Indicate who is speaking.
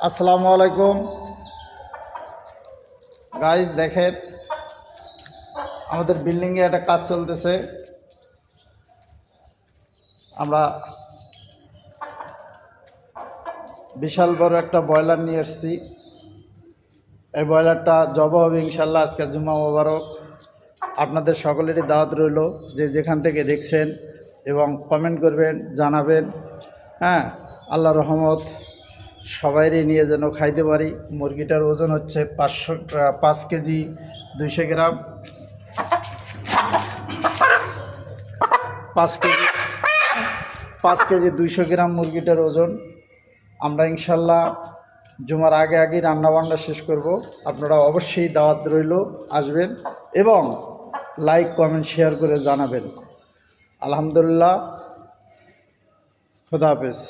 Speaker 1: আসসালামু আলাইকুম গাইজ, দেখেন আমাদের বিল্ডিংয়ে একটা কাজ চলতেছে। আমরা বিশাল বড় একটা ব্রয়লার নিয়ে এসেছি। এই ব্রয়লারটা জবা হবে ইনশাল্লাহ। আজকে জুম্মা মোবারক। আপনাদের সকলেরই দাওয়াত রইল, যে যেখান থেকে দেখছেন, এবং কমেন্ট করবেন, জানাবেন। হ্যাঁ, আল্লাহর রহমত সবাইরই নিয়ে যেন খাইতে পারি। মুরগিটার ওজন হচ্ছে 5 কেজি 200 গ্রাম। 5 কেজি 200 গ্রাম মুরগিটার ওজন। আমরা ইনশাল্লাহ জুমার আগেই রান্নাবান্না শেষ করব। আপনারা অবশ্যই দাওয়াত রইল, আসবেন এবং লাইক কমেন্ট শেয়ার করে জানাবেন। আলহামদুলিল্লাহ, খোদা হাফেজ।